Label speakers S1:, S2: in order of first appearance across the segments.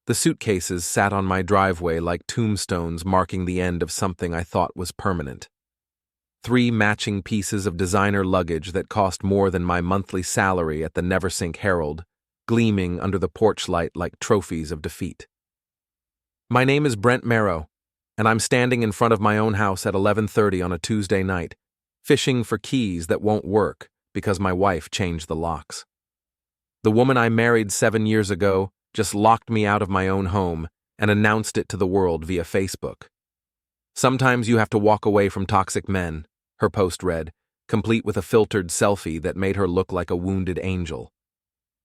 S1: The suitcases sat on my driveway like tombstones marking the end of something I thought was permanent. 3 matching pieces of designer luggage that cost more than my monthly salary at the Neversink Herald, gleaming under the porch light like trophies of defeat. My name is Brent Marrow, and I'm standing in front of my own house at 11:30 on a Tuesday night, fishing for keys that won't work because my wife changed the locks. The woman I married 7 years ago just locked me out of my own home and announced it to the world via Facebook. Sometimes you have to walk away from toxic men, her post read, complete with a filtered selfie that made her look like a wounded angel.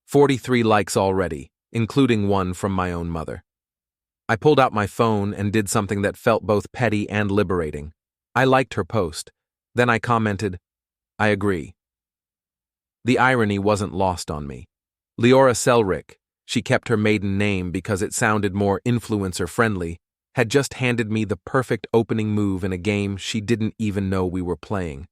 S1: 43 likes already, including one from my own mother. I pulled out my phone and did something that felt both petty and liberating. I liked her post. Then I commented, "I agree." The irony wasn't lost on me. Liora Selrick, she kept her maiden name because it sounded more influencer-friendly, had just handed me the perfect opening move in a game she didn't even know we were playing.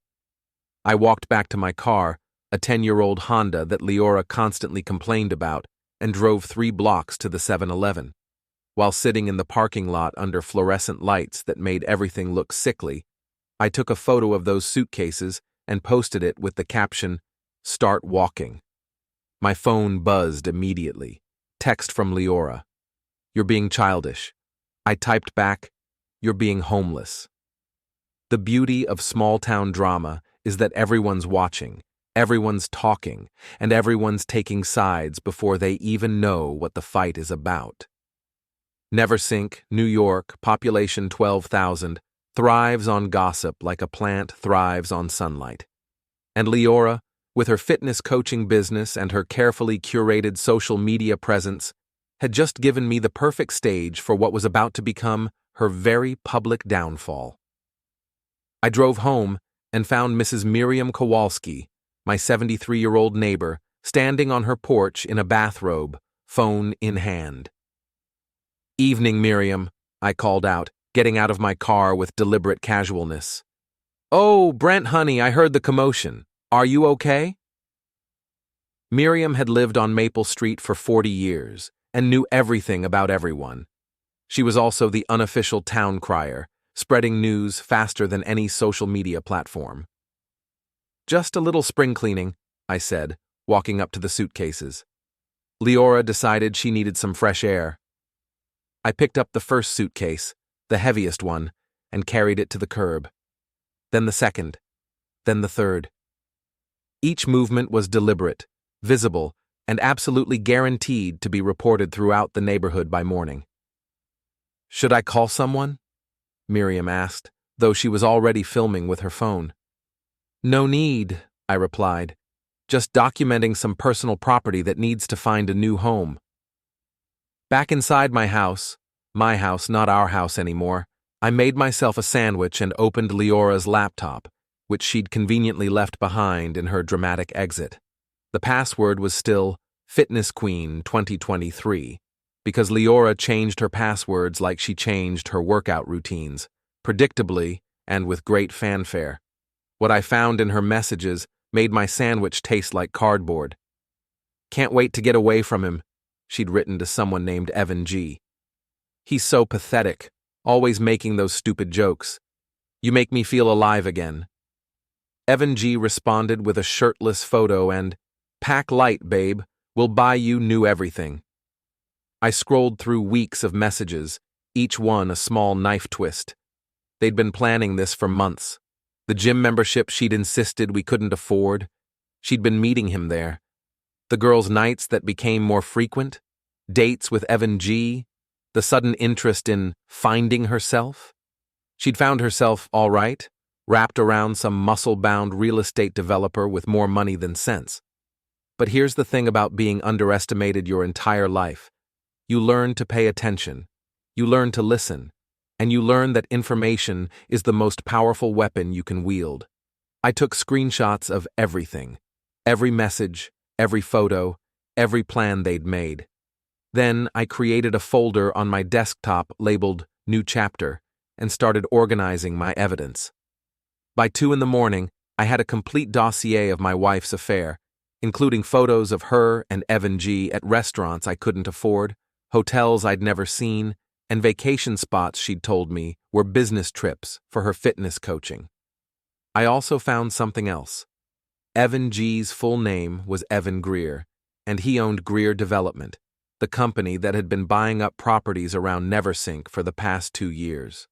S1: I walked back to my car, a 10-year-old Honda that Liora constantly complained about, and drove 3 blocks to the 7-Eleven. While sitting in the parking lot under fluorescent lights that made everything look sickly, I took a photo of those suitcases and posted it with the caption, "Start walking." My phone buzzed immediately. Text from Liora. "You're being childish." I typed back, "You're being homeless." The beauty of small-town drama is that everyone's watching, everyone's talking, and everyone's taking sides before they even know what the fight is about. Neversink, New York, population 12,000, thrives on gossip like a plant thrives on sunlight. And Liora, with her fitness coaching business and her carefully curated social media presence, had just given me the perfect stage for what was about to become her very public downfall. I drove home and found Mrs. Miriam Kowalski, my 73-year-old neighbor, standing on her porch in a bathrobe, phone in hand. "Evening, Miriam," I called out, getting out of my car with deliberate casualness. "Oh, Brent, honey, I heard the commotion. Are you okay?" Miriam had lived on Maple Street for 40 years and knew everything about everyone. She was also the unofficial town crier, spreading news faster than any social media platform. "Just a little spring cleaning," I said, walking up to the suitcases. Liora decided she needed some fresh air. I picked up the first suitcase, the heaviest one, and carried it to the curb. Then the second, then the third. Each movement was deliberate, visible, and absolutely guaranteed to be reported throughout the neighborhood by morning. "Should I call someone?" Miriam asked, though she was already filming with her phone. "No need," I replied, "just documenting some personal property that needs to find a new home." Back inside my house, not our house anymore, I made myself a sandwich and opened Liora's laptop, which she'd conveniently left behind in her dramatic exit. The password was still Fitness Queen 2023, because Liora changed her passwords like she changed her workout routines, predictably and with great fanfare. What I found in her messages made my sandwich taste like cardboard. "Can't wait to get away from him," she'd written to someone named Evan G. "He's so pathetic, always making those stupid jokes. You make me feel alive again." Evan G. responded with a shirtless photo and, "Pack light, babe. We'll buy you new everything." I scrolled through weeks of messages, each one a small knife twist. They'd been planning this for months. The gym membership she'd insisted we couldn't afford. She'd been meeting him there. The girls' nights that became more frequent, dates with Evan G., the sudden interest in finding herself. She'd found herself all right, wrapped around some muscle-bound real estate developer with more money than sense. But here's the thing about being underestimated your entire life. You learn to pay attention, you learn to listen, and you learn that information is the most powerful weapon you can wield. I took screenshots of everything, every message, every photo, every plan they'd made. Then I created a folder on my desktop labeled New Chapter and started organizing my evidence. By 2 a.m, I had a complete dossier of my wife's affair, including photos of her and Evan G. at restaurants I couldn't afford, hotels I'd never seen, and vacation spots she'd told me were business trips for her fitness coaching. I also found something else. Evan G's full name was Evan Greer, and he owned Greer Development, the company that had been buying up properties around Neversink for the past 2 years.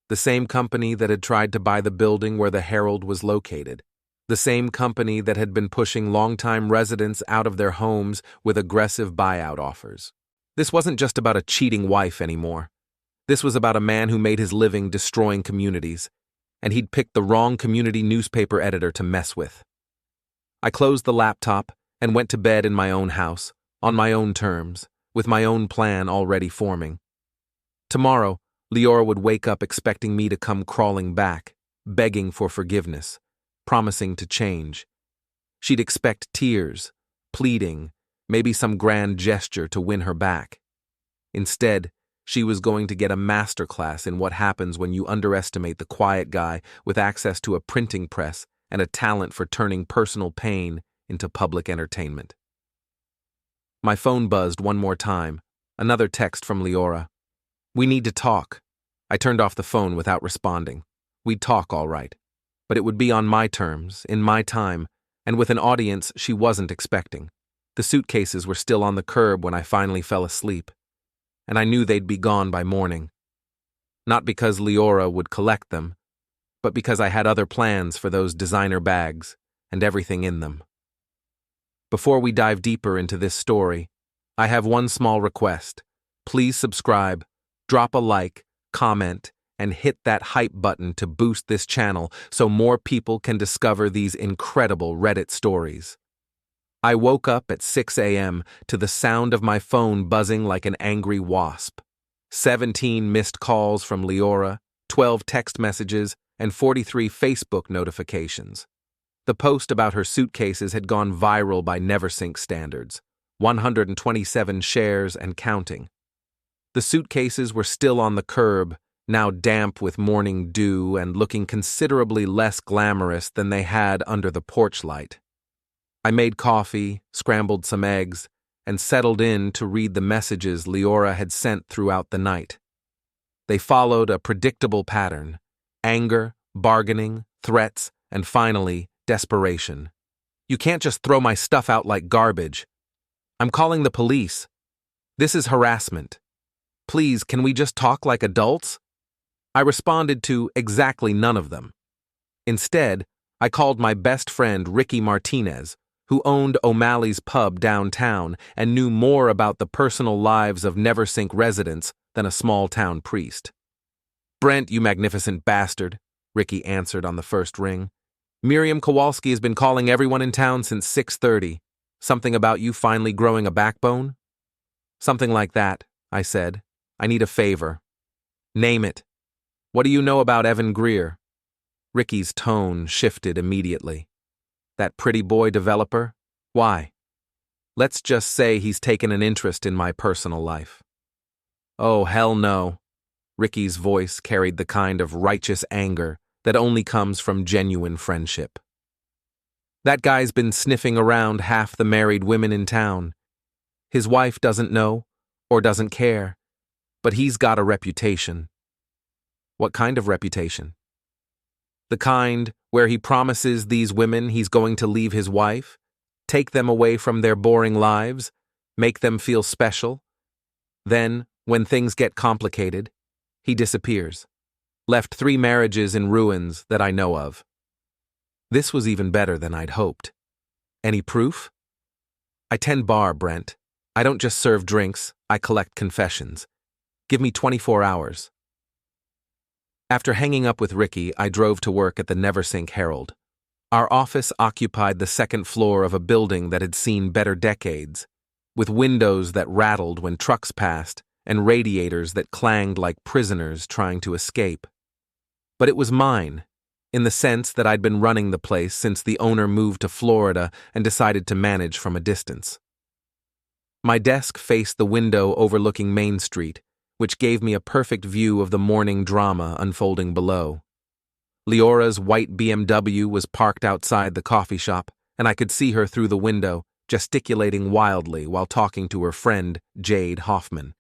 S1: The same company that had tried to buy the building where the Herald was located. The same company that had been pushing longtime residents out of their homes with aggressive buyout offers. This wasn't just about a cheating wife anymore. This was about a man who made his living destroying communities, and he'd picked the wrong community newspaper editor to mess with. I closed the laptop and went to bed in my own house, on my own terms, with my own plan already forming. Tomorrow, Liora would wake up expecting me to come crawling back, begging for forgiveness, promising to change. She'd expect tears, pleading, maybe some grand gesture to win her back. Instead, she was going to get a masterclass in what happens when you underestimate the quiet guy with access to a printing press and a talent for turning personal pain into public entertainment. My phone buzzed one more time, another text from Liora. "We need to talk." I turned off the phone without responding. We'd talk all right, but it would be on my terms, in my time, and with an audience she wasn't expecting. The suitcases were still on the curb when I finally fell asleep, and I knew they'd be gone by morning. Not because Liora would collect them, but because I had other plans for those designer bags and everything in them. Before we dive deeper into this story, I have one small request. Please subscribe, drop a like, comment, and hit that hype button to boost this channel so more people can discover these incredible Reddit stories. I woke up at 6 a.m. to the sound of my phone buzzing like an angry wasp. 17 missed calls from Liora, 12 text messages, and 43 Facebook notifications. The post about her suitcases had gone viral by Neversink standards, 127 shares and counting. The suitcases were still on the curb, now damp with morning dew and looking considerably less glamorous than they had under the porch light. I made coffee, scrambled some eggs, and settled in to read the messages Liora had sent throughout the night. They followed a predictable pattern: anger, bargaining, threats, and finally, desperation. "You can't just throw my stuff out like garbage. I'm calling the police. This is harassment. Please, can we just talk like adults?" I responded to exactly none of them. Instead, I called my best friend Ricky Martinez, who owned O'Malley's pub downtown and knew more about the personal lives of Neversink residents than a small-town priest. "Brent, you magnificent bastard," Ricky answered on the first ring. "Miriam Kowalski has been calling everyone in town since 6:30. Something about you finally growing a backbone?" "Something like that," I said. "I need a favor." "Name it. What do you know about Evan Greer?" Ricky's tone shifted immediately. "That pretty boy developer? Why?" "Let's just say he's taken an interest in my personal life." "Oh, hell no." Ricky's voice carried the kind of righteous anger that only comes from genuine friendship. "That guy's been sniffing around half the married women in town. His wife doesn't know, or doesn't care, but he's got a reputation." "What kind of reputation?" "The kind where he promises these women he's going to leave his wife, take them away from their boring lives, make them feel special. Then, when things get complicated, he disappears. Left 3 marriages in ruins that I know of." This was even better than I'd hoped. "Any proof?" "I tend bar, Brent. I don't just serve drinks, I collect confessions. Give me 24 hours. After hanging up with Ricky, I drove to work at the Neversink Herald. Our office occupied the second floor of a building that had seen better decades, with windows that rattled when trucks passed and radiators that clanged like prisoners trying to escape. But it was mine, in the sense that I'd been running the place since the owner moved to Florida and decided to manage from a distance. My desk faced the window overlooking Main Street, which gave me a perfect view of the morning drama unfolding below. Leora's white BMW was parked outside the coffee shop, and I could see her through the window, gesticulating wildly while talking to her friend, Jade Hoffman.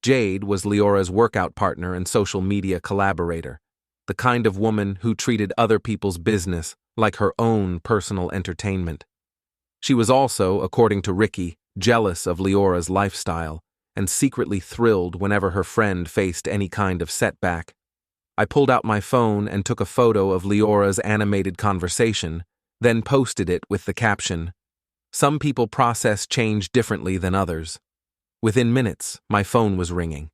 S1: Jade was Leora's workout partner and social media collaborator, the kind of woman who treated other people's business like her own personal entertainment. She was also, according to Ricky, jealous of Leora's lifestyle and secretly thrilled whenever her friend faced any kind of setback. I pulled out my phone and took a photo of Leora's animated conversation, then posted it with the caption, "Some people process change differently than others." Within minutes, my phone was ringing.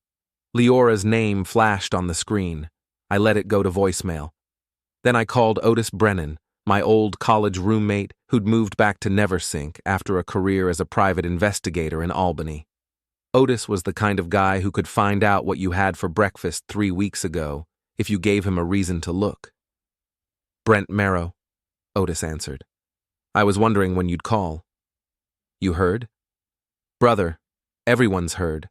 S1: Leora's name flashed on the screen. I let it go to voicemail. Then I called Otis Brennan, my old college roommate who'd moved back to Neversink after a career as a private investigator in Albany. Otis was the kind of guy who could find out what you had for breakfast 3 weeks ago if you gave him a reason to look. "Brent Merrow," Otis answered. "I was wondering when you'd call." "You heard?" "Brother, everyone's heard.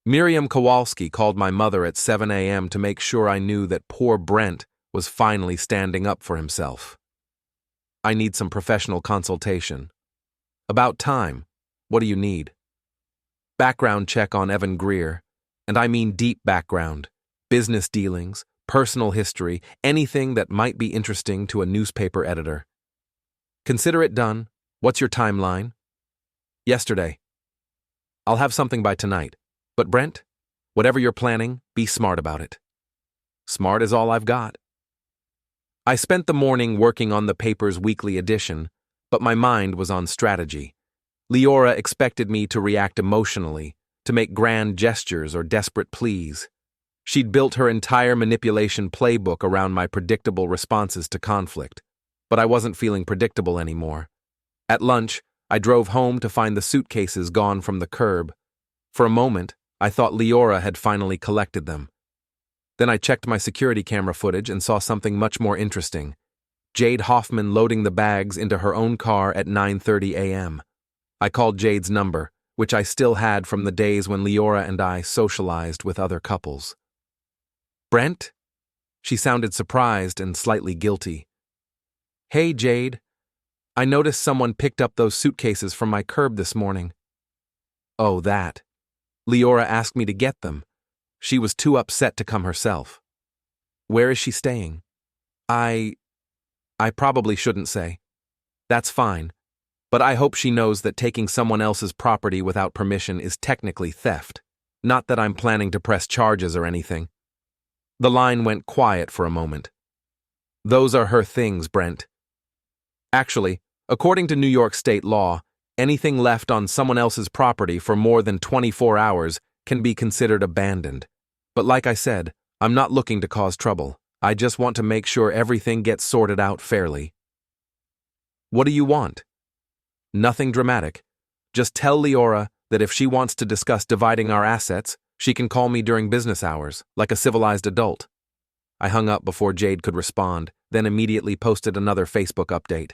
S1: Miriam Kowalski called my mother at 7 a.m. to make sure I knew that poor Brent was finally standing up for himself. I need some professional consultation." "About time. What do you need?" "Background check on Evan Greer, and I mean deep background, business dealings, personal history, anything that might be interesting to a newspaper editor." "Consider it done. What's your timeline?" "Yesterday." "I'll have something by tonight. But Brent, whatever you're planning, be smart about it." "Smart is all I've got." I spent the morning working on the paper's weekly edition, but my mind was on strategy. Liora expected me to react emotionally, to make grand gestures or desperate pleas. She'd built her entire manipulation playbook around my predictable responses to conflict, but I wasn't feeling predictable anymore. At lunch, I drove home to find the suitcases gone from the curb. For a moment, I thought Liora had finally collected them. Then I checked my security camera footage and saw something much more interesting. Jade Hoffman loading the bags into her own car at 9:30 a.m. I called Jade's number, which I still had from the days when Liora and I socialized with other couples. "Brent?" She sounded surprised and slightly guilty. "Hey, Jade. I noticed someone picked up those suitcases from my curb this morning." "Oh, that. Liora asked me to get them. She was too upset to come herself." "Where is she staying?" I probably shouldn't say." "That's fine. But I hope she knows that taking someone else's property without permission is technically theft. Not that I'm planning to press charges or anything." The line went quiet for a moment. "Those are her things, Brent. Actually, according to New York state law, anything left on someone else's property for more than 24 hours can be considered abandoned. But like I said, I'm not looking to cause trouble. I just want to make sure everything gets sorted out fairly." "What do you want?" "Nothing dramatic. Just tell Liora that if she wants to discuss dividing our assets, she can call me during business hours, like a civilized adult." I hung up before Jade could respond, then immediately posted another Facebook update.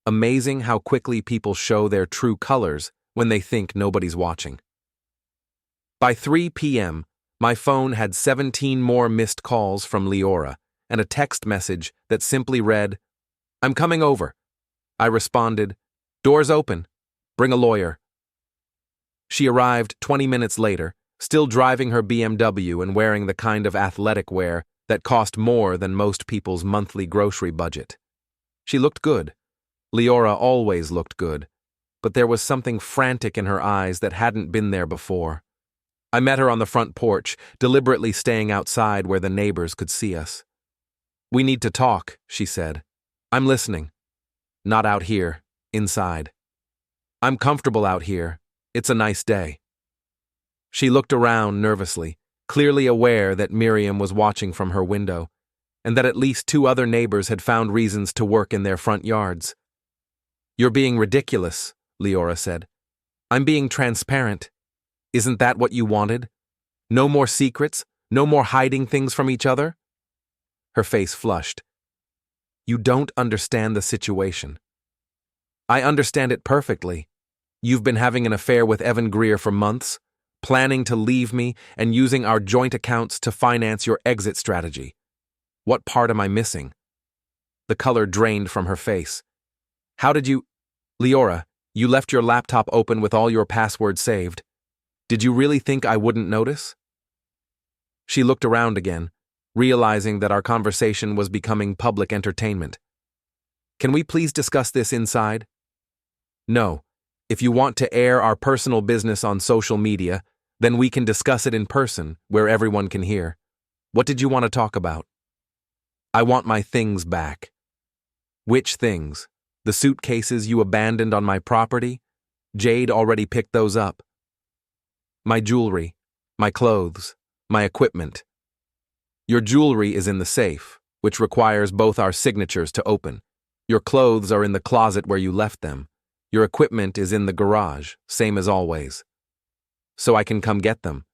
S1: Amazing how quickly people show their true colors when they think nobody's watching. By 3 p.m., my phone had 17 more missed calls from Liora and a text message that simply read, "I'm coming over." I responded, "Doors open. Bring a lawyer." She arrived 20 minutes later, still driving her BMW and wearing the kind of athletic wear that cost more than most people's monthly grocery budget. She looked good. Liora always looked good, but there was something frantic in her eyes that hadn't been there before. I met her on the front porch, deliberately staying outside where the neighbors could see us. "We need to talk," she said. "I'm listening." "Not out here, inside." "I'm comfortable out here. It's a nice day." She looked around nervously, clearly aware that Miriam was watching from her window, and that at least 2 other neighbors had found reasons to work in their front yards. "You're being ridiculous," Liora said. "I'm being transparent. Isn't that what you wanted? No more secrets? No more hiding things from each other?" Her face flushed. "You don't understand the situation." "I understand it perfectly. You've been having an affair with Evan Greer for months, planning to leave me and using our joint accounts to finance your exit strategy. What part am I missing?" The color drained from her face. "How did you—" "Liora, You left your laptop open with all your passwords saved. Did you really think I wouldn't notice? She looked around again, realizing that our conversation was becoming public entertainment. Can we please discuss this inside? No. If you want to air our personal business on social media, then we can discuss it in person, where everyone can hear. What did you want to talk about? I want my things back. Which things? The suitcases you abandoned on my property? Jade already picked those up. My jewelry, my clothes, my equipment. Your jewelry is in the safe, which requires both our signatures to open. Your clothes are in the closet where you left them. Your equipment is in the garage, same as always. So I can come get them.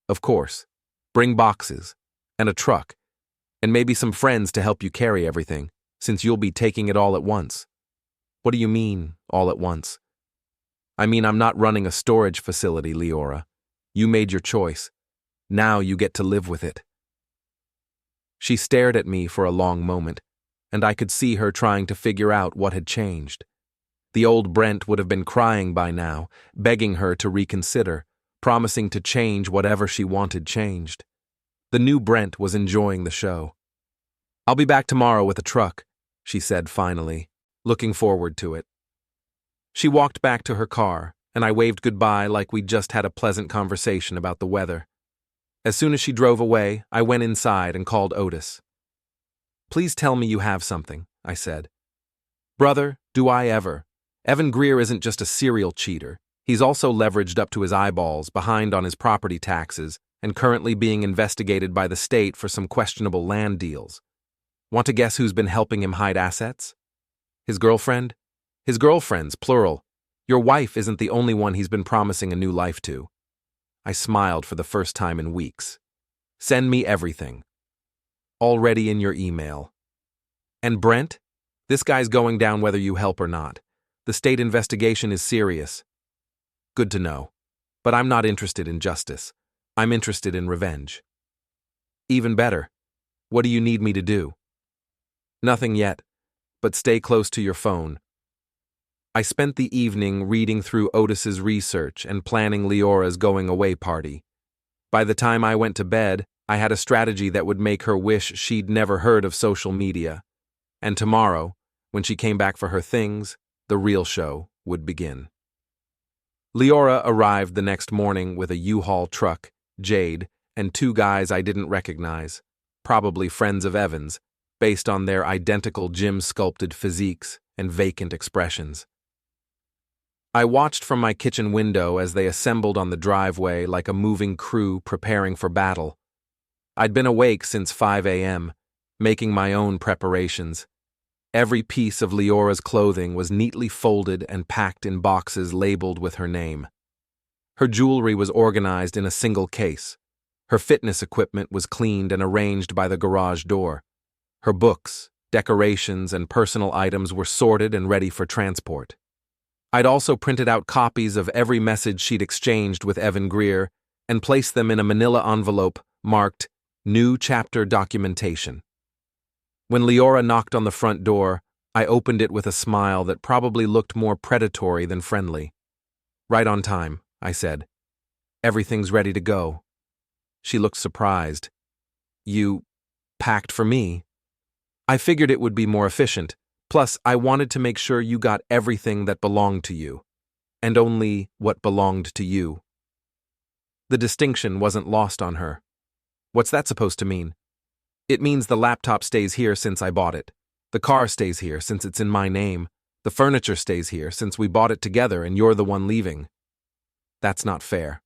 S1: Of course. Bring boxes, and a truck, and maybe some friends to help you carry everything, since you'll be taking it all at once. What do you mean, all at once? I mean, I'm not running a storage facility, Liora. You made your choice. Now you get to live with it. She stared at me for a long moment, and I could see her trying to figure out what had changed. The old Brent would have been crying by now, begging her to reconsider, promising to change whatever she wanted changed. The new Brent was enjoying the show. I'll be back tomorrow with a truck, she said finally, looking forward to it. She walked back to her car, and I waved goodbye like we'd just had a pleasant conversation about the weather. As soon as she drove away, I went inside and called Otis. Please tell me you have something, I said. Brother, do I ever. Evan Greer isn't just a serial cheater. He's also leveraged up to his eyeballs, behind on his property taxes, and currently being investigated by the state for some questionable land deals. Want to guess who's been helping him hide assets? His girlfriend? His girlfriends, plural. Your wife isn't the only one he's been promising a new life to. I smiled for the first time in weeks. Send me everything. Already in your email. And Brent? This guy's going down whether you help or not. The state investigation is serious. Good to know. But I'm not interested in justice. I'm interested in revenge. Even better. What do you need me to do? Nothing yet, but stay close to your phone. I spent the evening reading through Otis's research and planning Leora's going-away party. By the time I went to bed, I had a strategy that would make her wish she'd never heard of social media. And tomorrow, when she came back for her things, the real show would begin. Liora arrived the next morning with a U-Haul truck, Jade, and two guys I didn't recognize, probably friends of Evan's, based on their identical gym-sculpted physiques and vacant expressions. I watched from my kitchen window as they assembled on the driveway like a moving crew preparing for battle. I'd been awake since 5 a.m., making my own preparations. Every piece of Leora's clothing was neatly folded and packed in boxes labeled with her name. Her jewelry was organized in a single case. Her fitness equipment was cleaned and arranged by the garage door. Her books, decorations, and personal items were sorted and ready for transport. I'd also printed out copies of every message she'd exchanged with Evan Greer and placed them in a manila envelope marked New Chapter Documentation. When Liora knocked on the front door, I opened it with a smile that probably looked more predatory than friendly. Right on time, I said. Everything's ready to go. She looked surprised. You packed for me? I figured it would be more efficient. Plus, I wanted to make sure you got everything that belonged to you, and only what belonged to you. The distinction wasn't lost on her. What's that supposed to mean? It means the laptop stays here since I bought it. The car stays here since it's in my name. The furniture stays here since we bought it together and you're the one leaving. That's not fair.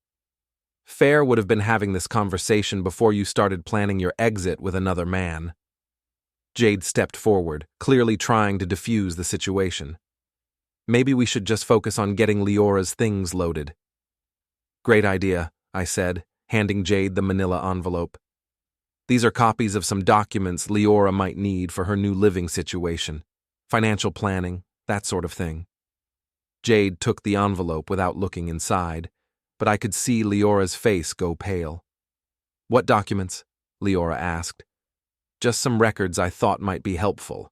S1: Fair would have been having this conversation before you started planning your exit with another man. Jade stepped forward, clearly trying to defuse the situation. Maybe we should just focus on getting Leora's things loaded. Great idea, I said, handing Jade the manila envelope. These are copies of some documents Liora might need for her new living situation, financial planning, that sort of thing. Jade took the envelope without looking inside, but I could see Leora's face go pale. What documents? Liora asked. Just some records I thought might be helpful.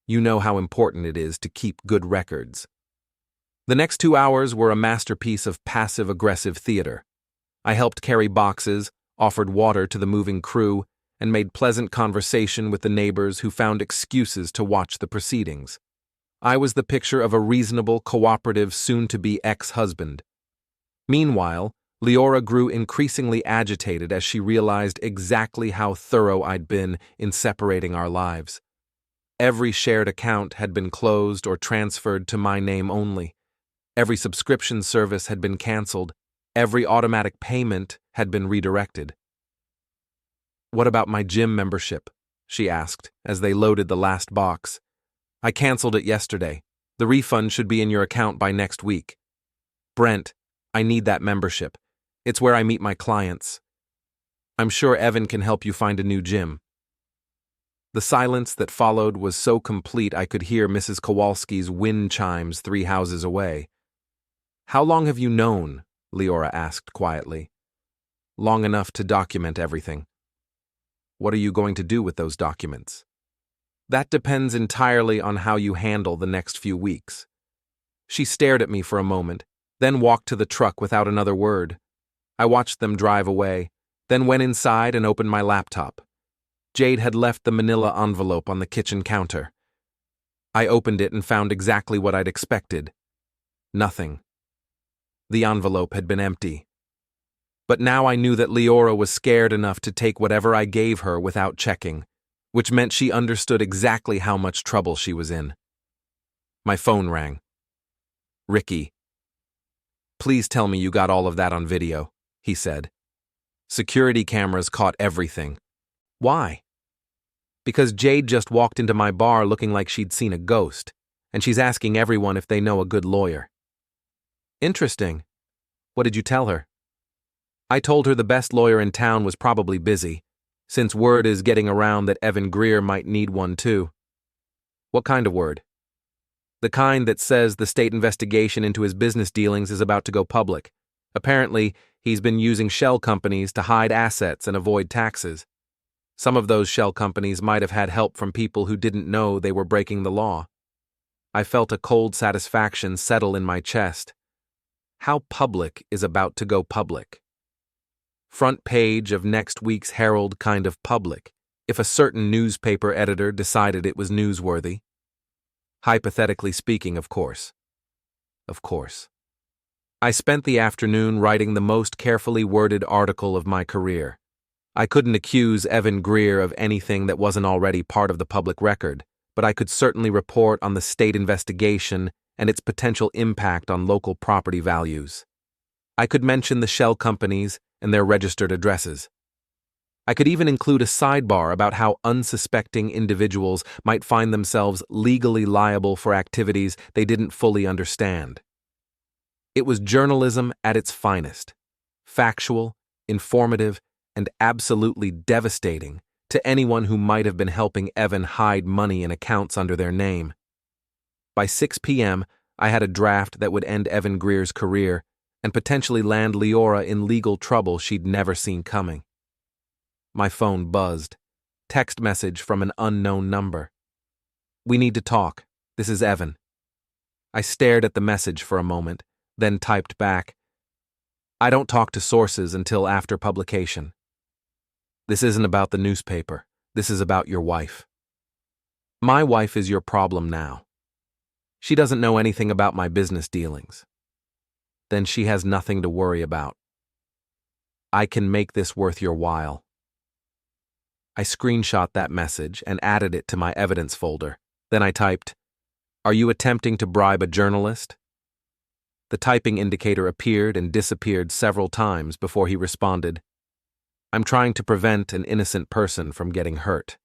S1: You know how important it is to keep good records. The next 2 hours were a masterpiece of passive-aggressive theater. I helped carry boxes, offered water to the moving crew, and made pleasant conversation with the neighbors who found excuses to watch the proceedings. I was the picture of a reasonable, cooperative, soon-to-be ex-husband. Meanwhile, Liora grew increasingly agitated as she realized exactly how thorough I'd been in separating our lives. Every shared account had been closed or transferred to my name only. Every subscription service had been canceled. Every automatic payment had been redirected. "What about my gym membership?" she asked as they loaded the last box. "I canceled it yesterday. The refund should be in your account by next week." "Brent, I need that membership. It's where I meet my clients. I'm sure Evan can help you find a new gym." The silence that followed was so complete I could hear Mrs. Kowalski's wind chimes 3 houses away. "How long have you known?" Liora asked quietly. "Long enough to document everything." "What are you going to do with those documents?" "That depends entirely on how you handle the next few weeks." She stared at me for a moment, then walked to the truck without another word. I watched them drive away, then went inside and opened my laptop. Jade had left the manila envelope on the kitchen counter. I opened it and found exactly what I'd expected. Nothing. The envelope had been empty. But now I knew that Liora was scared enough to take whatever I gave her without checking, which meant she understood exactly how much trouble she was in. My phone rang. "Ricky, please tell me you got all of that on video," he said. "Security cameras caught everything." "Why?" "Because Jade just walked into my bar looking like she'd seen a ghost, and she's asking everyone if they know a good lawyer." "Interesting. What did you tell her?" "I told her the best lawyer in town was probably busy, since word is getting around that Evan Greer might need one too." "What kind of word?" "The kind that says the state investigation into his business dealings is about to go public. Apparently, he's been using shell companies to hide assets and avoid taxes. Some of those shell companies might have had help from people who didn't know they were breaking the law." I felt a cold satisfaction settle in my chest. How public is about to go public? Front page of next week's Herald kind of public, if a certain newspaper editor decided it was newsworthy. Hypothetically speaking, of course. Of course. I spent the afternoon writing the most carefully worded article of my career. I couldn't accuse Evan Greer of anything that wasn't already part of the public record, but I could certainly report on the state investigation and its potential impact on local property values. I could mention the shell companies and their registered addresses. I could even include a sidebar about how unsuspecting individuals might find themselves legally liable for activities they didn't fully understand. It was journalism at its finest, factual, informative, and absolutely devastating to anyone who might have been helping Evan hide money in accounts under their name. By 6 p.m., I had a draft that would end Evan Greer's career and potentially land Liora in legal trouble she'd never seen coming. My phone buzzed. Text message from an unknown number. "We need to talk. This is Evan." I stared at the message for a moment, then typed back, "I don't talk to sources until after publication. This isn't about the newspaper. This is about your wife. My wife is your problem now. She doesn't know anything about my business dealings. Then she has nothing to worry about. I can make this worth your while." I screenshot that message and added it to my evidence folder. Then I typed, "Are you attempting to bribe a journalist?" The typing indicator appeared and disappeared several times before he responded, "I'm trying to prevent an innocent person from getting hurt.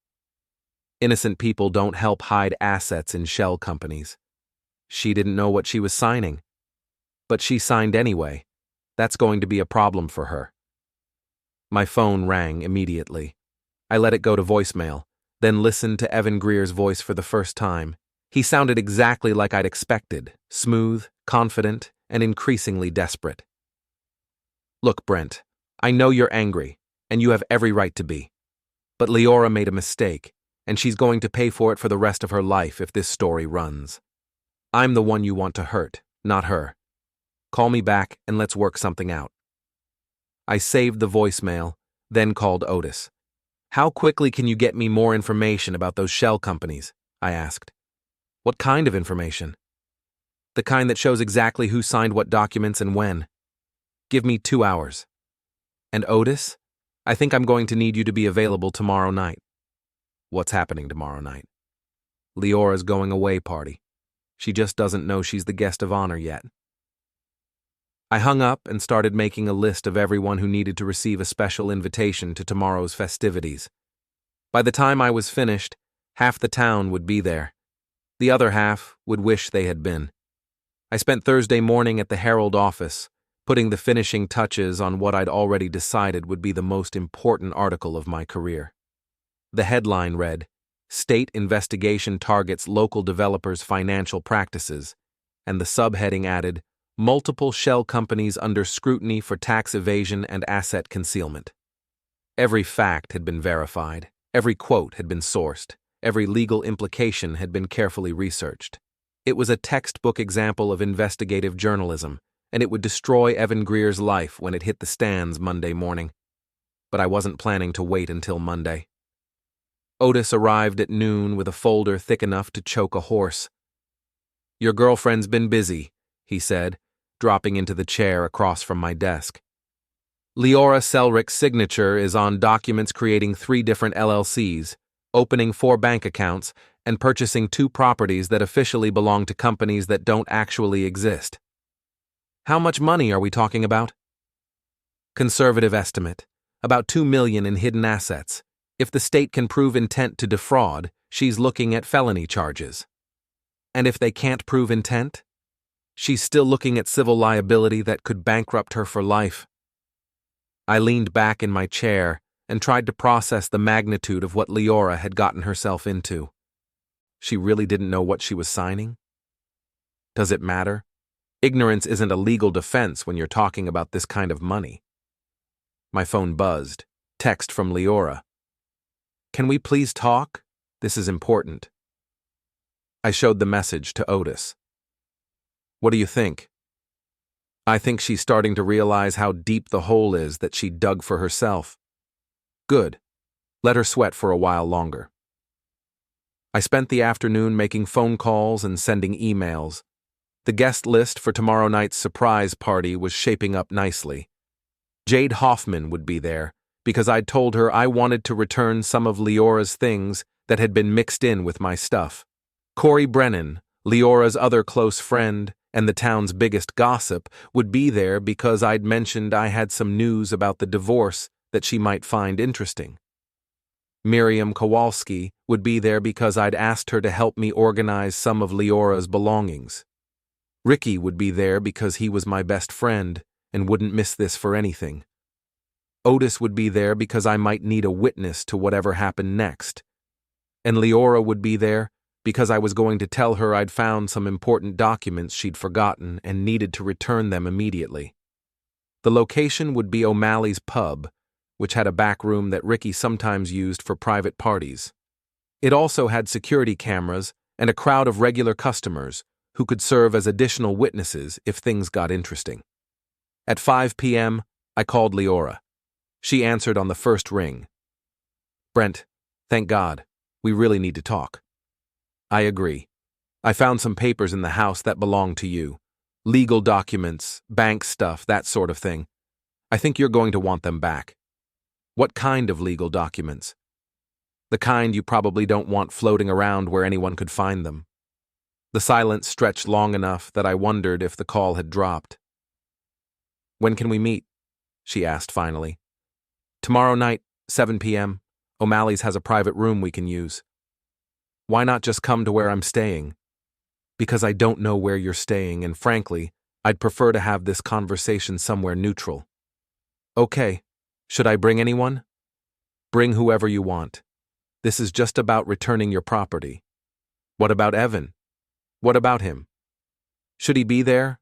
S1: Innocent people don't help hide assets in shell companies. She didn't know what she was signing. But she signed anyway. That's going to be a problem for her." My phone rang immediately. I let it go to voicemail, then listened to Evan Greer's voice for the first time. He sounded exactly like I'd expected, smooth, confident, and increasingly desperate. "Look, Brent, I know you're angry, and you have every right to be. But Liora made a mistake, and she's going to pay for it for the rest of her life if this story runs. I'm the one you want to hurt, Not her. Call me back and let's work something out. I saved the voicemail, then called Otis. How quickly can you get me more information about those shell companies? I asked. What kind of information? The kind that shows exactly who signed what documents and when. Give me 2 hours. And Otis, I think I'm going to need you to be available tomorrow night. What's happening tomorrow night? Leora's going away party. She just doesn't know she's the guest of honor yet. I hung up and started making a list of everyone who needed to receive a special invitation to tomorrow's festivities. By the time I was finished, half the town would be there. The other half would wish they had been. I spent Thursday morning at the Herald office, putting the finishing touches on what I'd already decided would be the most important article of my career. The headline read, State Investigation Targets Local Developers' Financial Practices, and the subheading added, Multiple shell companies under scrutiny for tax evasion and asset concealment. Every fact had been verified, every quote had been sourced, every legal implication had been carefully researched. It was a textbook example of investigative journalism, and it would destroy Evan Greer's life when it hit the stands Monday morning. But I wasn't planning to wait until Monday. Otis arrived at noon with a folder thick enough to choke a horse. Your girlfriend's been busy, he said, dropping into the chair across from my desk. Liora Selrick's signature is on documents creating 3 different LLCs, opening 4 bank accounts, and purchasing 2 properties that officially belong to companies that don't actually exist. How much money are we talking about? Conservative estimate, about $2 million in hidden assets. If the state can prove intent to defraud, she's looking at felony charges. And if they can't prove intent? She's still looking at civil liability that could bankrupt her for life. I leaned back in my chair and tried to process the magnitude of what Liora had gotten herself into. She really didn't know what she was signing? Does it matter? Ignorance isn't a legal defense when you're talking about this kind of money. My phone buzzed. Text from Liora. Can we please talk? This is important. I showed the message to Otis. What do you think? I think she's starting to realize how deep the hole is that she dug for herself. Good. Let her sweat for a while longer. I spent the afternoon making phone calls and sending emails. The guest list for tomorrow night's surprise party was shaping up nicely. Jade Hoffman would be there, because I'd told her I wanted to return some of Leora's things that had been mixed in with my stuff. Corey Brennan, Leora's other close friend, and the town's biggest gossip, would be there because I'd mentioned I had some news about the divorce that she might find interesting. Miriam Kowalski would be there because I'd asked her to help me organize some of Leora's belongings. Ricky would be there because he was my best friend and wouldn't miss this for anything. Otis would be there because I might need a witness to whatever happened next. And Liora would be there because I was going to tell her I'd found some important documents she'd forgotten and needed to return them immediately. The location would be O'Malley's pub, which had a back room that Ricky sometimes used for private parties. It also had security cameras and a crowd of regular customers who could serve as additional witnesses if things got interesting. At 5 p.m., I called Liora. She answered on the first ring. Brent, thank God. We really need to talk. I agree. I found some papers in the house that belong to you. Legal documents, bank stuff, that sort of thing. I think you're going to want them back. What kind of legal documents? The kind you probably don't want floating around where anyone could find them. The silence stretched long enough that I wondered if the call had dropped. When can we meet? She asked finally. Tomorrow night, 7 p.m. O'Malley's has a private room we can use. Why not just come to where I'm staying? Because I don't know where you're staying, and frankly, I'd prefer to have this conversation somewhere neutral. Okay. Should I bring anyone? Bring whoever you want. This is just about returning your property. What about Evan? What about him? Should he be there?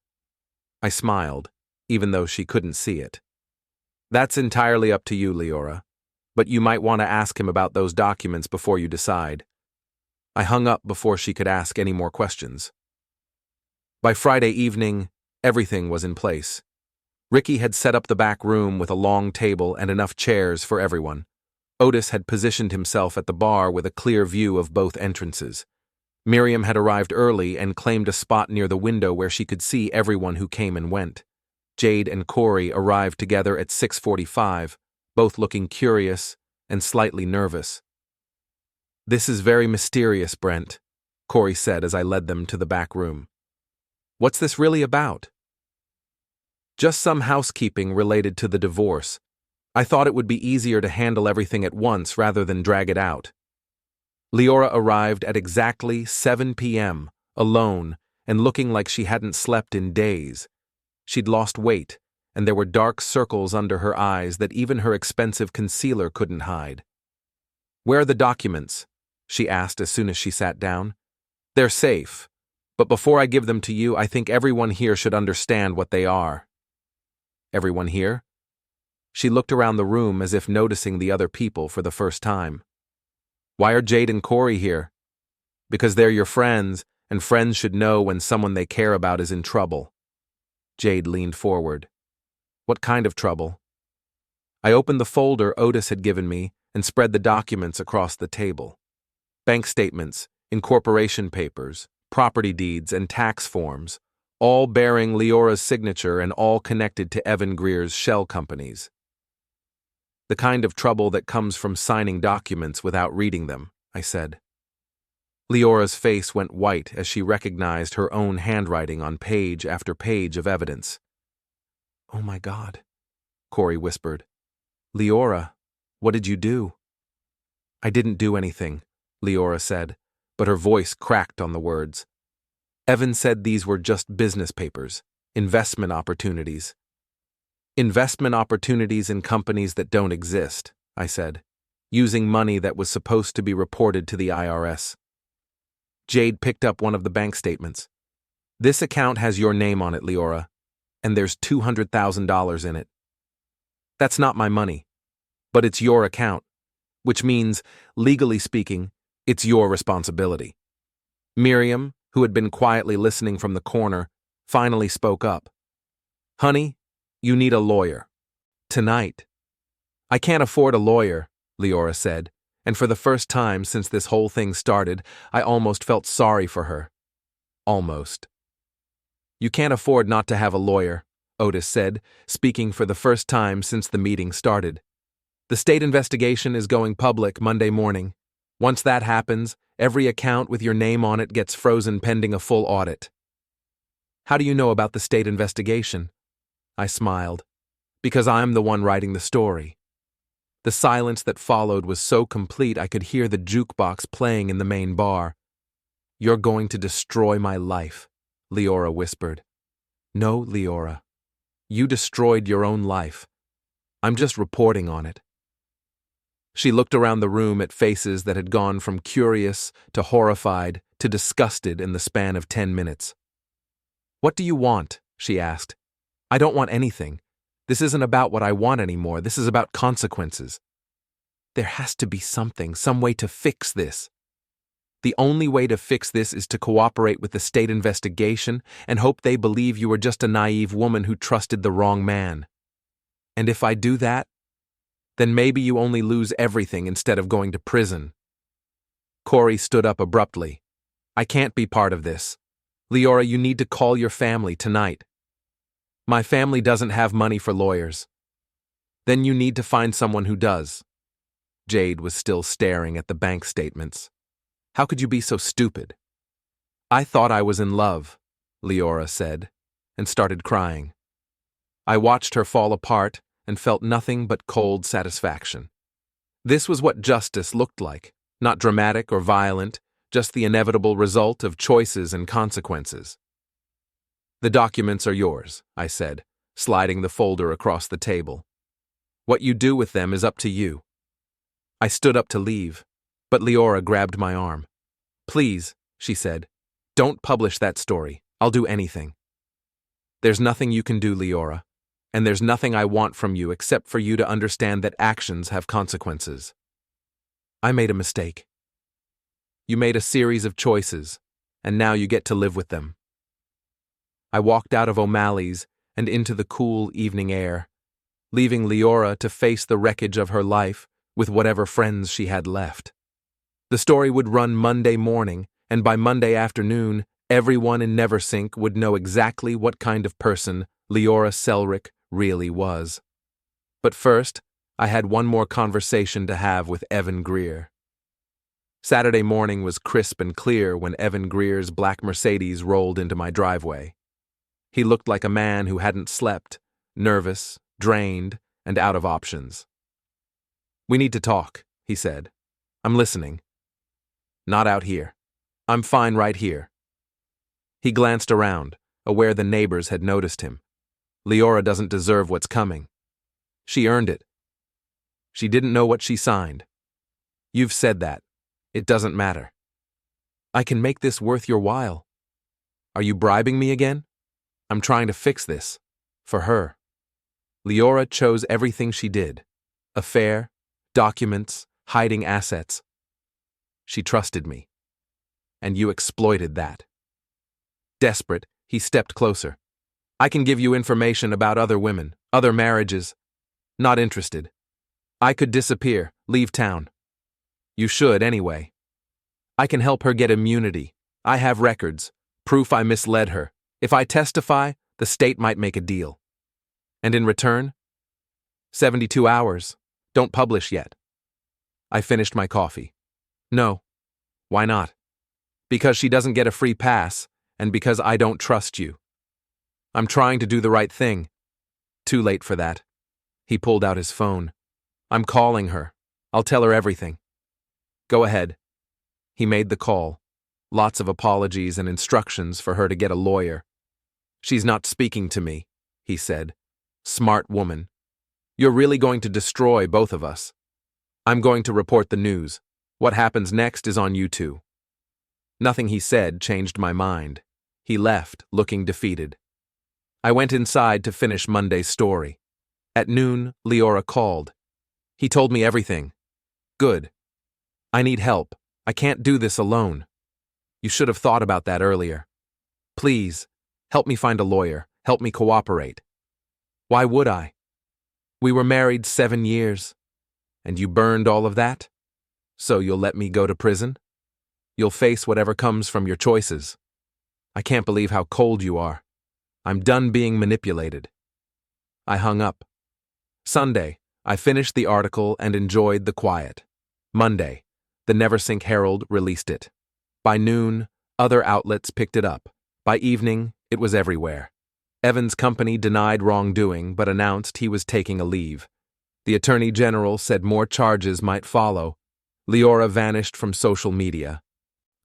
S1: I smiled, even though she couldn't see it. That's entirely up to you, Liora, but you might want to ask him about those documents before you decide. I hung up before she could ask any more questions. By Friday evening, everything was in place. Ricky had set up the back room with a long table and enough chairs for everyone. Otis had positioned himself at the bar with a clear view of both entrances. Miriam had arrived early and claimed a spot near the window where she could see everyone who came and went. Jade and Corey arrived together at 6:45, both looking curious and slightly nervous. "This is very mysterious, Brent," Corey said as I led them to the back room. "What's this really about?" "Just some housekeeping related to the divorce. I thought it would be easier to handle everything at once rather than drag it out." Liora arrived at exactly 7 p.m., alone, and looking like she hadn't slept in days. She'd lost weight, and there were dark circles under her eyes that even her expensive concealer couldn't hide. "Where are the documents?" she asked as soon as she sat down. "They're safe, but before I give them to you, I think everyone here should understand what they are." "Everyone here?" She looked around the room as if noticing the other people for the first time. "Why are Jade and Corey here?" "Because they're your friends, and friends should know when someone they care about is in trouble." Jade leaned forward. "What kind of trouble?" I opened the folder Otis had given me and spread the documents across the table. Bank statements, incorporation papers, property deeds, and tax forms, all bearing Leora's signature and all connected to Evan Greer's shell companies. "The kind of trouble that comes from signing documents without reading them," I said. Leora's face went white as she recognized her own handwriting on page after page of evidence. "Oh my God," Corey whispered. "Liora, what did you do?" "I didn't do anything," Liora said, but her voice cracked on the words. "Evan said these were just business papers, investment opportunities." "Investment opportunities in companies that don't exist," I said, "using money that was supposed to be reported to the IRS. Jade picked up one of the bank statements. "This account has your name on it, Liora, and there's $200,000 in it. That's not my money, but it's your account, which means, legally speaking, it's your responsibility." Miriam, who had been quietly listening from the corner, finally spoke up. "Honey, you need a lawyer. Tonight." "I can't afford a lawyer," Liora said, and for the first time since this whole thing started, I almost felt sorry for her. Almost. "You can't afford not to have a lawyer," Otis said, speaking for the first time since the meeting started. "The state investigation is going public Monday morning. Once that happens, every account with your name on it gets frozen pending a full audit." "How do you know about the state investigation?" I smiled. "Because I'm the one writing the story." The silence that followed was so complete I could hear the jukebox playing in the main bar. "You're going to destroy my life," Liora whispered. "No, Liora. You destroyed your own life. I'm just reporting on it." She looked around the room at faces that had gone from curious to horrified to disgusted in the span of 10 minutes. "What do you want?" she asked. "I don't want anything. This isn't about what I want anymore. This is about consequences. There has to be something, some way to fix this. The only way to fix this is to cooperate with the state investigation and hope they believe you were just a naive woman who trusted the wrong man. And if I do that, then maybe you only lose everything instead of going to prison." Corey stood up abruptly. "I can't be part of this. Liora, you need to call your family tonight." "My family doesn't have money for lawyers." "Then you need to find someone who does." Jade was still staring at the bank statements. "How could you be so stupid?" "I thought I was in love," Liora said, and started crying. I watched her fall apart and felt nothing but cold satisfaction. This was what justice looked like, not dramatic or violent, just the inevitable result of choices and consequences. "The documents are yours," I said, sliding the folder across the table. "What you do with them is up to you." I stood up to leave, but Liora grabbed my arm. "Please," she said, "don't publish that story. I'll do anything." "There's nothing you can do, Liora, and there's nothing I want from you except for you to understand that actions have consequences. I made a mistake. You made a series of choices, and now you get to live with them. I walked out of O'Malley's and into the cool evening air, leaving Liora to face the wreckage of her life with whatever friends she had left. The story would run Monday morning, and by Monday afternoon, everyone in Neversink would know exactly what kind of person Liora Selrick really was. But first, I had one more conversation to have with Evan Greer. Saturday morning was crisp and clear when Evan Greer's black Mercedes rolled into my driveway. He looked like a man who hadn't slept, nervous, drained, and out of options. "We need to talk," he said. "I'm listening." "Not out here. I'm fine right here." He glanced around, aware the neighbors had noticed him. "Liora doesn't deserve what's coming. She earned it. She didn't know what she signed. You've said that. It doesn't matter. I can make this worth your while. Are you bribing me again? I'm trying to fix this. For her." Liora chose everything she did. Affair, documents, hiding assets. She trusted me. And you exploited that. Desperate, he stepped closer. "I can give you information about other women, other marriages. Not interested. I could disappear, leave town. You should anyway. I can help her get immunity. I have records, proof I misled her. If I testify, the state might make a deal. And in return? 72 hours. Don't publish yet." I finished my coffee. "No." "Why not?" "Because she doesn't get a free pass, and because I don't trust you. I'm trying to do the right thing." "Too late for that." He pulled out his phone. "I'm calling her. I'll tell her everything." "Go ahead." He made the call. Lots of apologies and instructions for her to get a lawyer. "She's not speaking to me," he said. "Smart woman. You're really going to destroy both of us. I'm going to report the news. What happens next is on you two." Nothing he said changed my mind. He left, looking defeated. I went inside to finish Monday's story. At noon, Liora called. "He told me everything." "Good. I need help. I can't do this alone. You should have thought about that earlier. Please, help me find a lawyer. Help me cooperate." "Why would I? We were married 7 years. And you burned all of that? So you'll let me go to prison? You'll face whatever comes from your choices. I can't believe how cold you are. I'm done being manipulated." I hung up. Sunday, I finished the article and enjoyed the quiet. Monday, the Neversink Herald released it. By noon, other outlets picked it up. By evening, it was everywhere. Evan's company denied wrongdoing but announced he was taking a leave. The Attorney General said more charges might follow. Liora vanished from social media.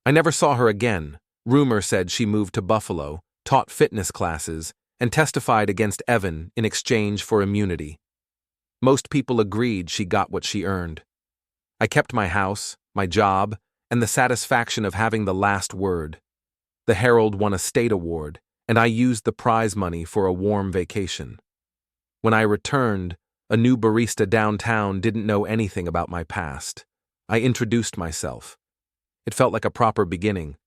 S1: I never saw her again. Rumor said she moved to Buffalo, taught fitness classes, and testified against Evan in exchange for immunity. Most people agreed she got what she earned. I kept my house, my job, and the satisfaction of having the last word. The Herald won a state award, and I used the prize money for a warm vacation. When I returned, a new barista downtown didn't know anything about my past. I introduced myself. It felt like a proper beginning,